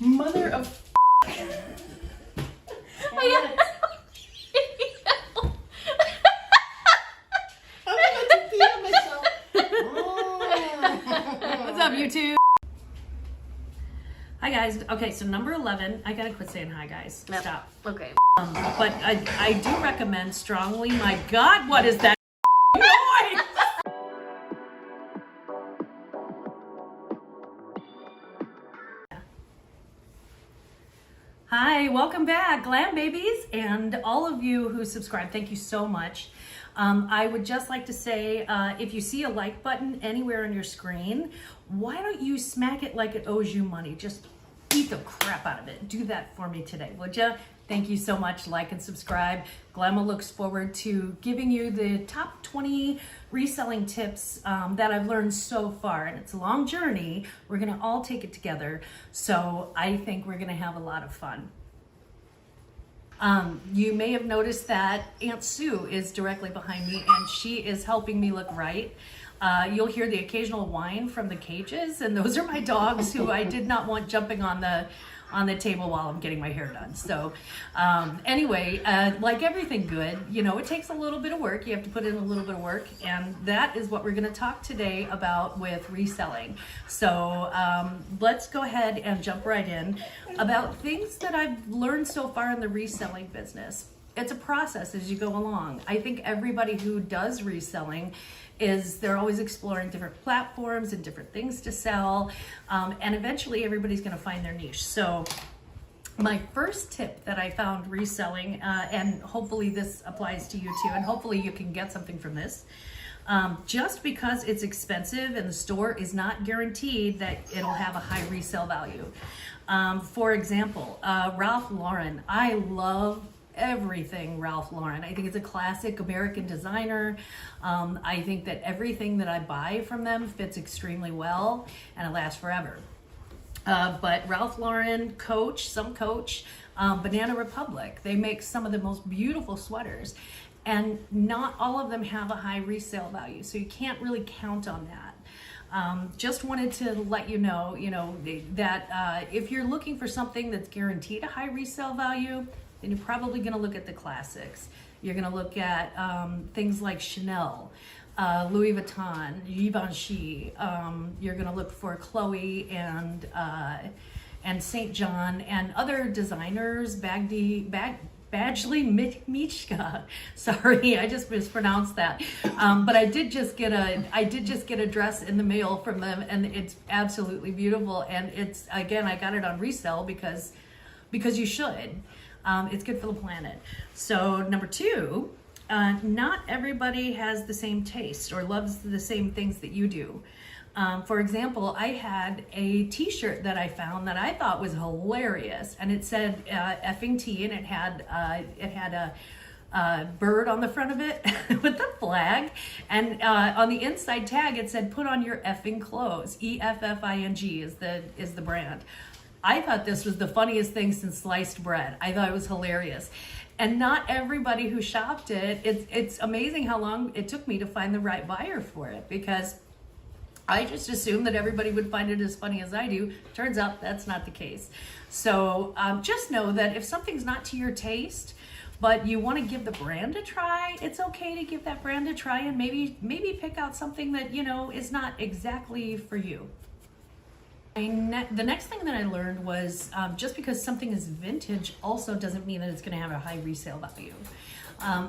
Mother of What's up, YouTube? Hi guys. Okay, so number 11. I gotta quit saying hi, guys. Yep. Stop. Okay. But I do recommend strongly. My God, what is that noise? Hi, welcome back, Glam Babies, and all of you who subscribe. Thank you so much. I would just like to say, if you see a like button anywhere on your screen, why don't you smack it like it owes you money? Just eat the crap out of it. Do that for me today, would you? Thank you so much. Like and subscribe. Glamma looks forward to giving you the top 20 reselling tips that I've learned so far. And it's a long journey. We're going to all take it together. So I think we're going to have a lot of fun. You may have noticed that Aunt Sue is directly behind me and she is helping me look right. You'll hear the occasional whine from the cages, and those are my dogs who I did not want jumping on the table while I'm getting my hair done. So anyway, like everything good, you know, it takes a little bit of work. You have to put in a little bit of work, and that is what we're going to talk today about with reselling. So let's go ahead and jump right in about things that I've learned so far in the reselling business. It's a process as you go along. I think everybody who does reselling they're always exploring different platforms and different things to sell, and eventually everybody's going to find their niche. So my first tip that I found reselling, and hopefully this applies to you too, and hopefully you can get something from this, just because it's expensive and the store is not guaranteed that it'll have a high resale value. For example, Ralph Lauren. I love everything Ralph Lauren. I think it's a classic American designer. I think that everything that I buy from them fits extremely well and it lasts forever. But Ralph Lauren, Coach, Banana Republic, they make some of the most beautiful sweaters, and not all of them have a high resale value, so you can't really count on that. Just wanted to let you know that if you're looking for something that's guaranteed a high resale value, then you're probably going to look at the classics. You're going to look at things like Chanel, Louis Vuitton, Givenchy. You're going to look for Chloe and St. John and other designers, Badgley Mischka. Sorry, I just mispronounced that. But I did just get a dress in the mail from them, and it's absolutely beautiful. And it's, again, I got it on resale because you should. It's good for the planet. So number 2, not everybody has the same taste or loves the same things that you do. For example, I had a t-shirt that I found that I thought was hilarious, and it said effing tea, and it had a bird on the front of it with the flag, and on the inside tag it said put on your effing clothes. EFFING is the brand. I thought this was the funniest thing since sliced bread. I thought it was hilarious. And not everybody who shopped it's amazing how long it took me to find the right buyer for it, because I just assumed that everybody would find it as funny as I do. Turns out that's not the case. So just know that if something's not to your taste, but you want to give the brand a try, it's okay to give that brand a try and maybe pick out something that, is not exactly for you. The next thing that I learned was just because something is vintage also doesn't mean that it's going to have a high resale value. I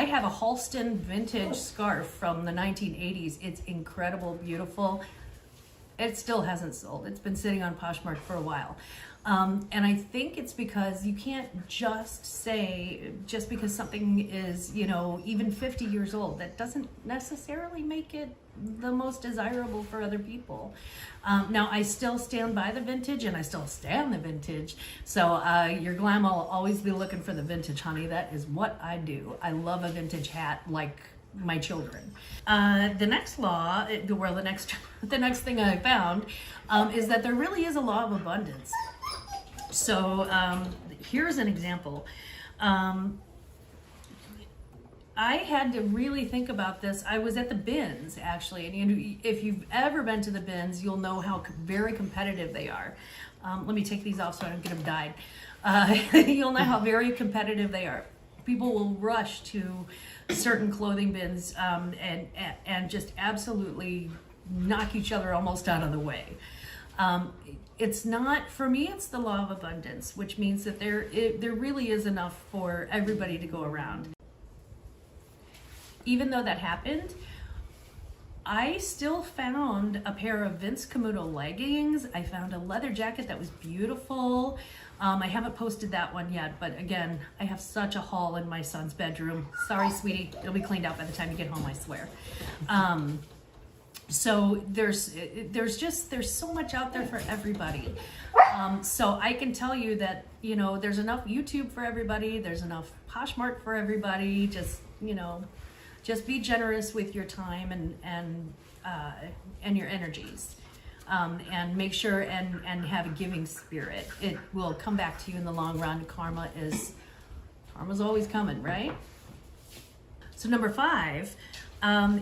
have a Halston vintage scarf from the 1980s. It's incredible, beautiful. It still hasn't sold. It's been sitting on POSHMARK for a while. And I think it's because you can't just say, just because something is, even 50 years old, that doesn't necessarily make it the most desirable for other people. Now, I still stand by the vintage, and I still stand the vintage. So your Glamma will always be looking for the vintage, honey. That is what I do. I love a vintage hat like my children. The next thing I found is that there really is a law of abundance. So here's an example. I had to really think about this. I was at the bins, actually, and if you've ever been to the bins, you'll know how very competitive they are. Let me take these off so I don't get them dyed. You'll know how very competitive they are. People will rush to certain clothing bins and just absolutely knock each other almost out of the way. It's not, for me, it's the law of abundance, which means that there really is enough for everybody to go around. Even though that happened, I still found a pair of Vince Camuto leggings. I found a leather jacket that was beautiful. I haven't posted that one yet, but again, I have such a haul in my son's bedroom. Sorry, sweetie, it'll be cleaned out by the time you get home, I swear. So there's so much out there for everybody. So I can tell you that, you know, there's enough YouTube for everybody. There's enough Poshmark for everybody. Just, you know, just be generous with your time and your energies. And make sure and have a giving spirit. It will come back to you in the long run. Karma's always coming, right? So number 5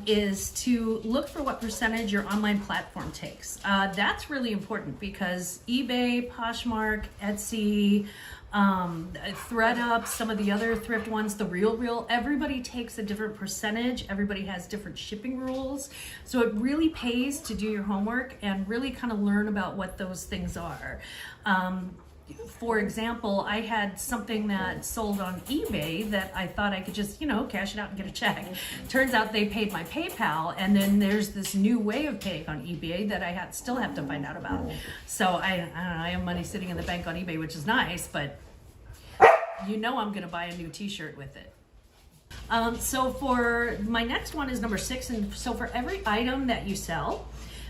is to look for what percentage your online platform takes. That's really important because eBay, Poshmark, Etsy, ThreadUp, some of the other thrift ones, the Real, everybody takes a different percentage. Everybody has different shipping rules. So it really pays to do your homework and really kind of learn about what those things are. For example, I had something that sold on eBay that I thought I could just, you know, cash it out and get a check. Turns out they paid my PayPal, and then there's this new way of paying on eBay that I still have to find out about. So I don't know, I have money sitting in the bank on eBay, which is nice, but you know I'm gonna buy a new t-shirt with it. So for my next one is number 6, and so for every item that you sell,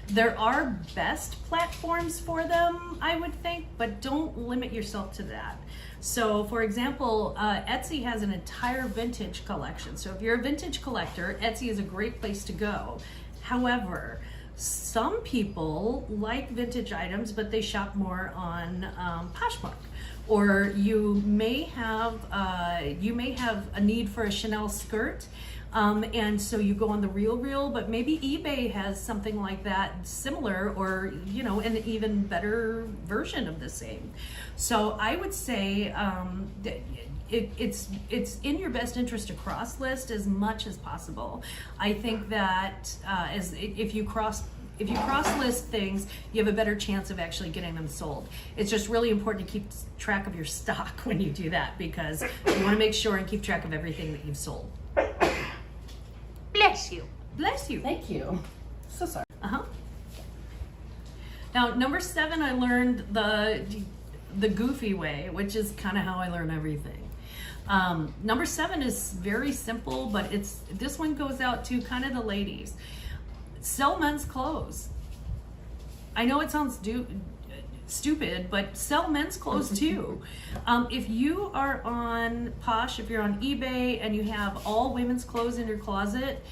there are best platforms for them, I would think, but don't limit yourself to that. So for example, Etsy has an entire vintage collection. So if you're a vintage collector, Etsy is a great place to go. However, some people like vintage items, but they shop more on Poshmark. Or you may have a need for a Chanel skirt, and so you go on the Real, but maybe eBay has something like that similar, or you know, an even better version of the same. So I would say it's in your best interest to cross list as much as possible. I think that if you cross list things, you have a better chance of actually getting them sold. It's just really important to keep track of your stock when you do that, because you want to make sure and keep track of everything that you've sold. Bless you. Bless you. Thank you. So sorry. Now, number 7, I learned the goofy way, which is kind of how I learn everything. Number 7 is very simple, but this one goes out to kind of the ladies. Sell men's clothes. I know it sounds stupid, but sell men's clothes too. If you are on Posh, if you're on eBay and you have all women's clothes in your closet,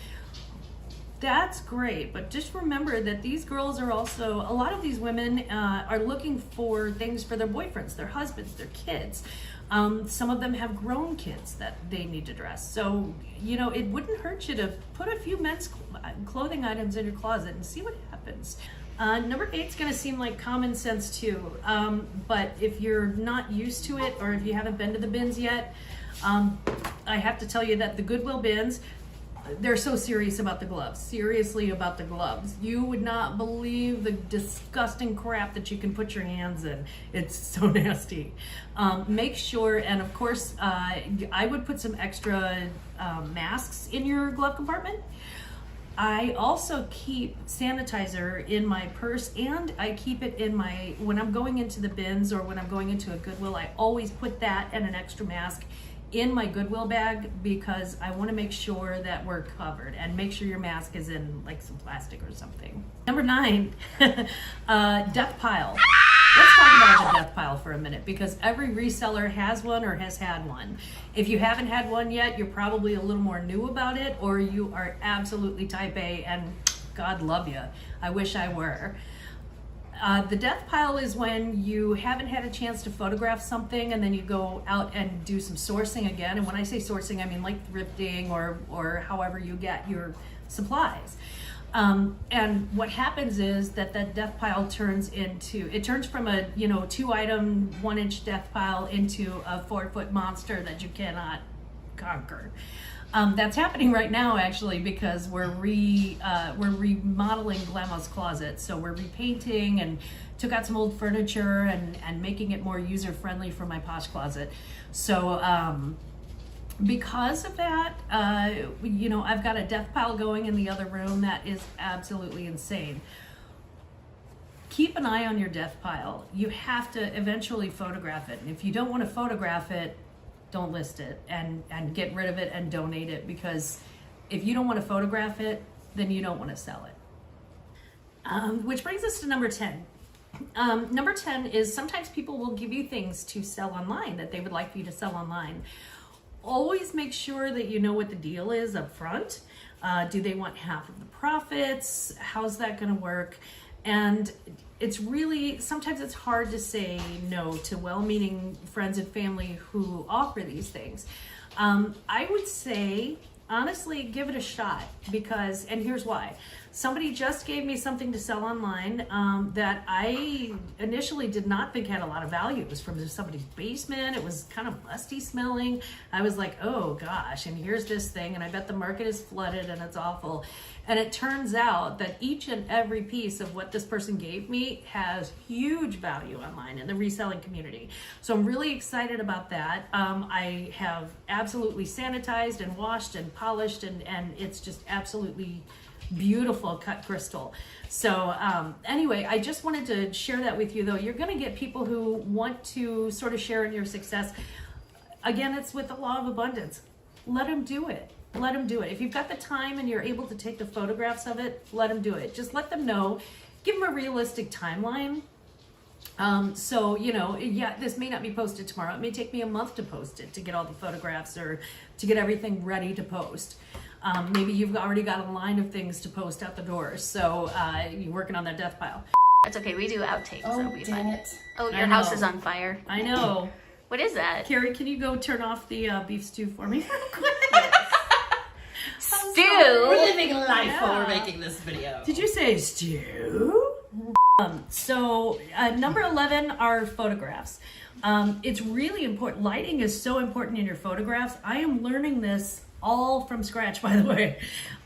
that's great, but just remember that these girls are also, a lot of these women are looking for things for their boyfriends, their husbands, their kids. Some of them have grown kids that they need to dress. So, you know, it wouldn't hurt you to put a few men's clothing items in your closet and see what happens. Number 8 is going to seem like common sense too, but if you're not used to it, or if you haven't been to the bins yet, I have to tell you that the Goodwill bins, they're so serious about the gloves. Seriously about the gloves. You would not believe the disgusting crap that you can put your hands in. It's so nasty. Make sure, and of course, I would put some extra masks in your glove compartment. I also keep sanitizer in my purse, and I keep it in my, when I'm going into the bins or when I'm going into a Goodwill, I always put that and an extra mask in my Goodwill bag, because I want to make sure that we're covered, and make sure your mask is in like some plastic or something. Number 9, death pile. Let's talk about the death pile for a minute, because every reseller has one or has had one. If you haven't had one yet, you're probably a little more new about it, or you are absolutely type A, and God love you. I wish I were. The death pile is when you haven't had a chance to photograph something and then you go out and do some sourcing again. And when I say sourcing, I mean like thrifting or however you get your supplies. And what happens is that death pile turns from a 2-item 1-inch death pile into a 4-foot monster that you cannot conquer. That's happening right now, actually, because we're remodeling Glamma's closet. So we're repainting and took out some old furniture and making it more user friendly for my posh closet. So because of that, I've got a death pile going in the other room that is absolutely insane. Keep an eye on your death pile. You have to eventually photograph it. And if you don't want to photograph it, don't list it and get rid of it and donate it, because if you don't want to photograph it, then you don't want to sell it. Which brings us to number 10. Number 10 is sometimes people will give you things to sell online that they would like for you to sell online. Always make sure that you know what the deal is up front. Do they want half of the profits? How's that going to work? And sometimes it's hard to say no to well-meaning friends and family who offer these things. I would say, honestly, give it a shot, and here's why. Somebody just gave me something to sell online that I initially did not think had a lot of value. It was from somebody's basement. It was kind of musty smelling. I was like, oh gosh, and here's this thing, and I bet the market is flooded and it's awful. And it turns out that each and every piece of what this person gave me has huge value online in the reselling community. So I'm really excited about that. I have absolutely sanitized and washed and polished, and it's just absolutely beautiful cut crystal. So anyway, I just wanted to share that with you, though. You're going to get people who want to sort of share in your success. Again, it's with the law of abundance. Let them do it. Let them do it. If you've got the time and you're able to take the photographs of it, let them do it. Just let them know. Give them a realistic timeline. This may not be posted tomorrow. It may take me a month to post it, to get all the photographs or to get everything ready to post. Maybe you've already got a line of things to post out the door. So you're working on that death pile. That's okay. We do outtakes. Oh, That'll be dang fun. it. Oh, your house is on fire. I know. What is that? Carrie, can you go turn off the beef stew for me real quick? Stew. We're living life while we're making this video. Did you say stew? Number 11 are photographs. It's really important. Lighting is so important in your photographs. I am learning this all from scratch, by the way.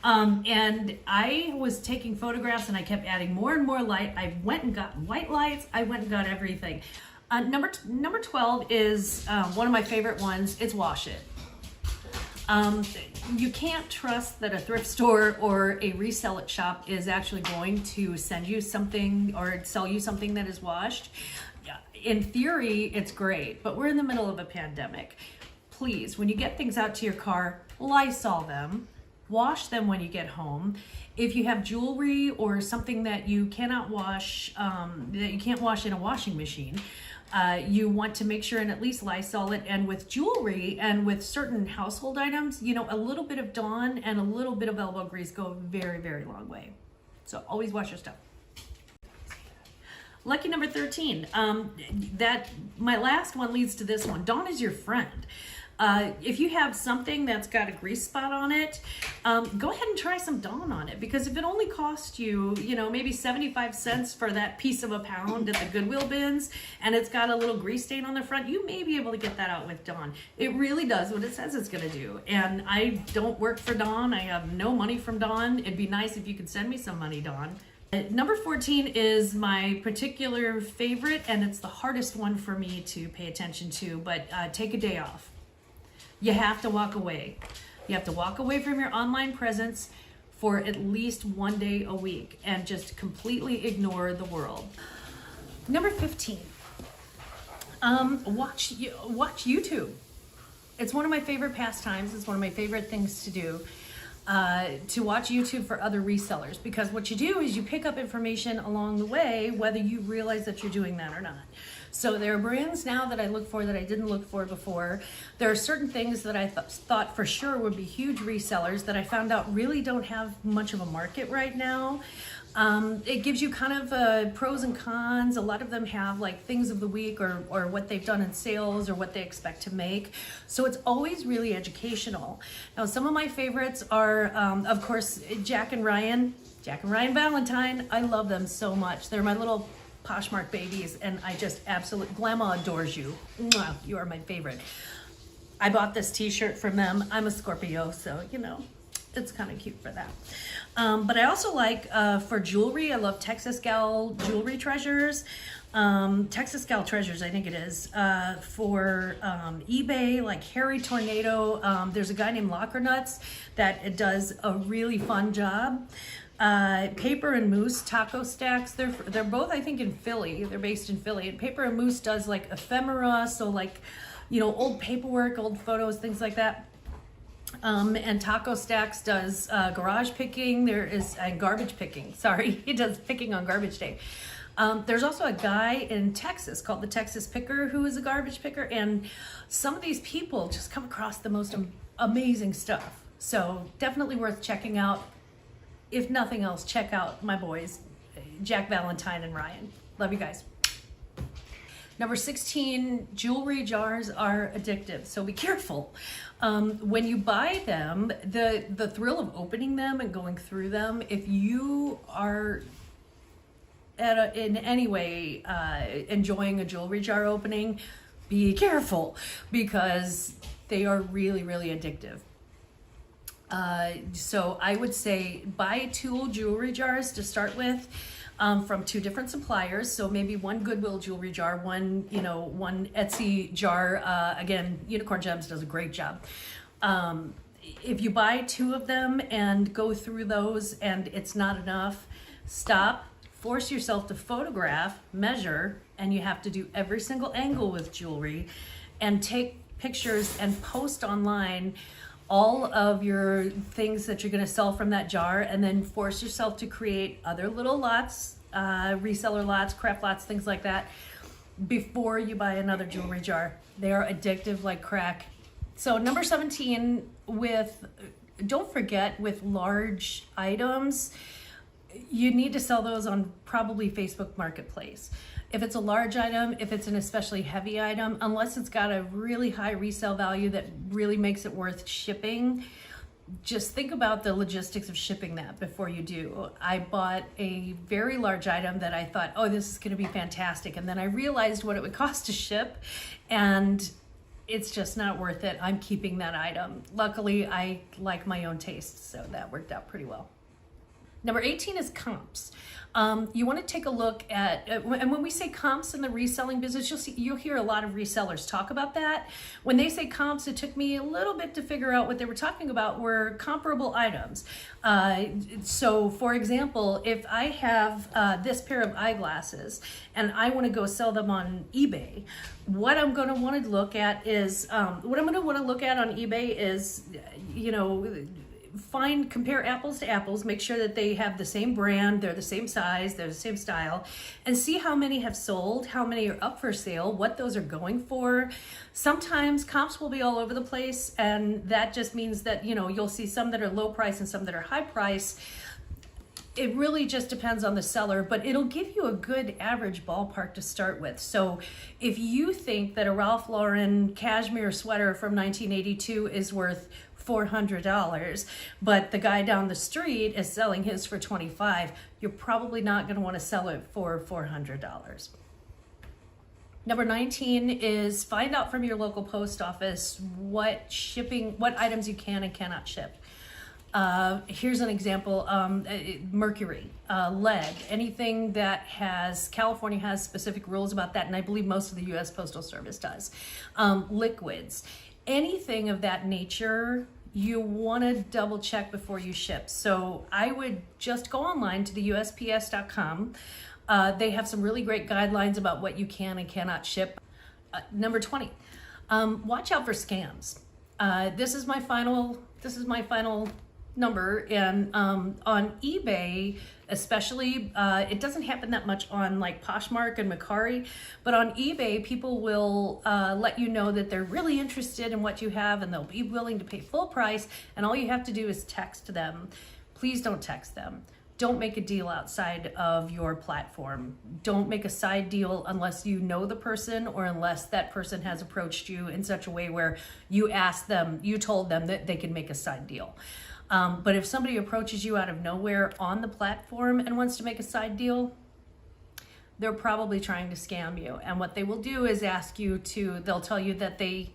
And I was taking photographs and I kept adding more and more light. I went and got white lights. I went and got everything. Number 12 is one of my favorite ones. It's wash it. You can't trust that a thrift store or a resell it shop is actually going to send you something or sell you something that is washed. In theory, it's great, but we're in the middle of a pandemic. Please, when you get things out to your car, Lysol them, wash them when you get home. If you have jewelry or something that you cannot wash, that you can't wash in a washing machine, you want to make sure and at least Lysol it. And with jewelry and with certain household items, a little bit of Dawn and a little bit of elbow grease go a very, very long way. So always wash your stuff. Lucky number 13. My last one leads to this one. Dawn is your friend. If you have something that's got a grease spot on it, go ahead and try some Dawn on it, because if it only cost you, maybe 75 cents for that piece of a pound at the Goodwill bins, and it's got a little grease stain on the front, you may be able to get that out with Dawn. It really does what it says it's going to do. And I don't work for Dawn. I have no money from Dawn. It'd be nice if you could send me some money, Dawn. Number 14 is my particular favorite, and it's the hardest one for me to pay attention to, but take a day off. You have to walk away. You have to walk away from your online presence for at least one day a week and just completely ignore the world. Number 15, watch YouTube. It's one of my favorite pastimes. It's one of my favorite things to do, to watch YouTube for other resellers, because what you do is you pick up information along the way, whether you realize that you're doing that or not. So there are brands now that I look for that I didn't look for before. There are certain things that I thought for sure would be huge resellers that I found out really don't have much of a market right now. It gives you kind of pros and cons. A lot of them have like things of the week or what they've done in sales or what they expect to make. So it's always really educational. Now, some of my favorites are, of course, Jack and Ryan Valentine. I love them so much. They're my little POSHMARK babies, and I just absolutely, Glamma adores you. Mwah, you are my favorite. I bought this t-shirt from them. I'm a Scorpio, so you know, it's kind of cute for that. But I also like, for jewelry, I love Texas Gal Jewelry Treasures. Texas Gal Treasures, I think it is. For eBay, like Harry Tornado, there's a guy named Locker Nuts that does a really fun job. Paper and Moose taco stacks, they're both, I think, in Philly. They're based in Philly. And Paper and Moose does like ephemera, so like, you know, old paperwork, old photos, things like that. And Taco Stacks does garage picking. There is garbage picking. Sorry, he does picking on garbage day. There's also a guy in Texas called the Texas Picker who is a garbage picker, and some of these people just come across the most amazing stuff. So definitely worth checking out. If nothing else, check out my boys, Jack Valentine and Ryan. Love you guys. Number 16, jewelry jars are addictive, so be careful. When you buy them, the thrill of opening them and going through them, if you are in any way enjoying a jewelry jar opening, be careful because they are really, really addictive. So I would say buy 2 jewelry jars to start with. From 2 different suppliers, so maybe one Goodwill jewelry jar, one Etsy jar. Again, Unicorn Gems does a great job. If you buy 2 of them and go through those and it's not enough, stop, force yourself to photograph, measure, and you have to do every single angle with jewelry and take pictures and post online all of your things that you're going to sell from that jar, and then force yourself to create other little lots, reseller lots, craft lots, things like that, before you buy another jewelry jar. They are addictive like crack. So number 17, don't forget, with large items, you need to sell those on probably Facebook Marketplace. If it's a large item, if it's an especially heavy item, unless it's got a really high resale value that really makes it worth shipping, just think about the logistics of shipping that before you do. I bought a very large item that I thought, oh, this is going to be fantastic. And then I realized what it would cost to ship, and it's just not worth it. I'm keeping that item. Luckily, I like my own taste, so that worked out pretty well. Number 18 is comps. You want to take a look at, and when we say comps in the reselling business, you'll hear a lot of resellers talk about that. When they say comps, it took me a little bit to figure out what they were talking about were comparable items. So for example, if I have this pair of eyeglasses and I want to go sell them on eBay, what I'm going to want to look at is, on eBay is, compare apples to apples, make sure that they have the same brand, they're the same size, they're the same style, and see how many have sold, how many are up for sale, what those are going for. Sometimes comps will be all over the place, and that just means that, you'll see some that are low price and some that are high price. It really just depends on the seller, but it'll give you a good average ballpark to start with. So if you think that a Ralph Lauren cashmere sweater from 1982 is worth $400, but the guy down the street is selling his for $25, you're probably not going to want to sell it for $400. Number 19 is find out from your local post office what items you can and cannot ship. Here's an example, mercury, lead, anything that California has specific rules about that, and I believe most of the U.S. Postal Service does. Liquids, anything of that nature, you want to double check before you ship. So I would just go online to the USPS.com. They have some really great guidelines about what you can and cannot ship. Number 20, watch out for scams. This is my final number, and on eBay especially, it doesn't happen that much on like Poshmark and Macari, but on eBay people will let you know that they're really interested in what you have and they'll be willing to pay full price, and all you have to do is text them. Please don't text them. Don't make a deal outside of your platform. Don't make a side deal unless you know the person or unless that person has approached you in such a way where you asked them, you told them that they can make a side deal. But if somebody approaches you out of nowhere on the platform and wants to make a side deal, they're probably trying to scam you. And what they will do is ask you to, they'll tell you that they,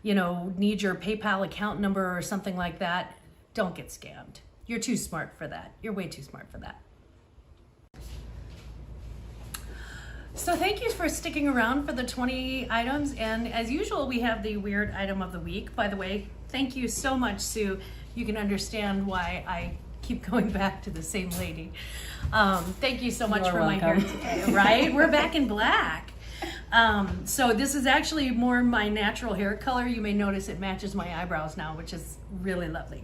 need your PayPal account number or something like that. Don't get scammed. You're too smart for that. You're way too smart for that. So thank you for sticking around for the 20 items. And as usual, we have the weird item of the week. By the way, thank you so much, Sue. You can understand why I keep going back to the same lady. Thank you so much for my hair today, right? We're back in black. So this is actually more my natural hair color. You may notice it matches my eyebrows now, which is really lovely.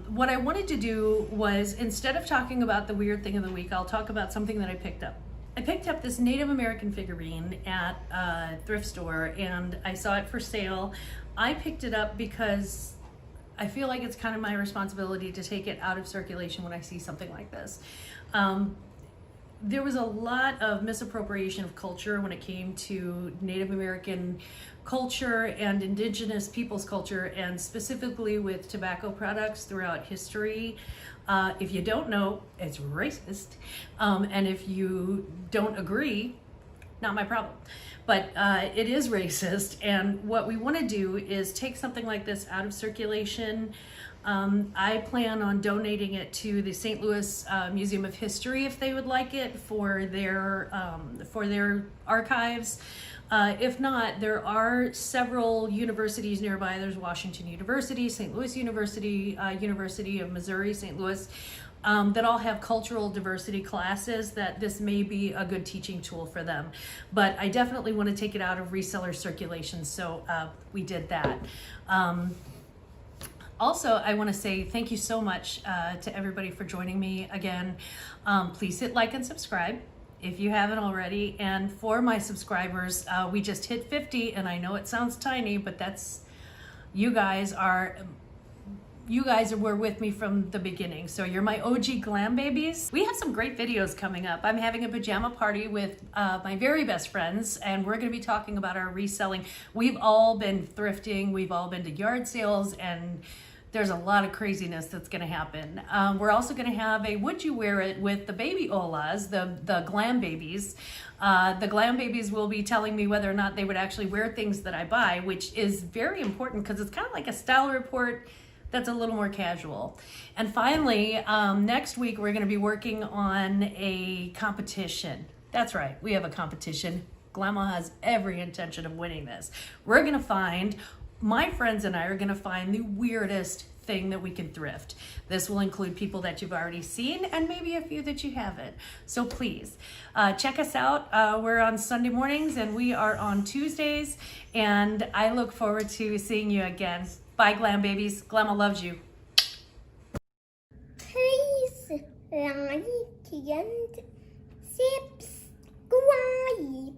What I wanted to do was, instead of talking about the weird thing of the week, I'll talk about something that I picked up. I picked up this Native American figurine at a thrift store and I saw it for sale. I picked it up because I feel like it's kind of my responsibility to take it out of circulation when I see something like this. There was a lot of misappropriation of culture when it came to Native American culture and indigenous people's culture, and specifically with tobacco products throughout history. If you don't know, it's racist. And if you don't agree, not my problem. But it is racist, and what we want to do is take something like this out of circulation. I plan on donating it to the St. Louis Museum of History if they would like it for their archives. If not, there are several universities nearby. There's Washington University, St. Louis University, University of Missouri, St. Louis, that all have cultural diversity classes that this may be a good teaching tool for them. But I definitely want to take it out of reseller circulation, so we did that. Also, I want to say thank you so much to everybody for joining me again. Please hit like and subscribe if you haven't already. And for my subscribers, we just hit 50, and I know it sounds tiny, but that's, you guys were with me from the beginning. So you're my OG glam babies. We have some great videos coming up. I'm having a pajama party with my very best friends, and we're gonna be talking about our reselling. We've all been thrifting, we've all been to yard sales, and there's a lot of craziness that's gonna happen. We're also gonna have a Would You Wear It with the baby Olas, the glam babies. The glam babies will be telling me whether or not they would actually wear things that I buy, which is very important because it's kind of like a style report that's a little more casual. And finally, next week we're gonna be working on a competition. That's right, we have a competition. Glamma has every intention of winning this. We're gonna find, my friends and I are gonna find the weirdest thing that we can thrift. This will include people that you've already seen and maybe a few that you haven't. So please, check us out. We're on Sunday mornings and we are on Tuesdays, and I look forward to seeing you again. Bye, glam babies. Glamma loves you. Please like and subscribe.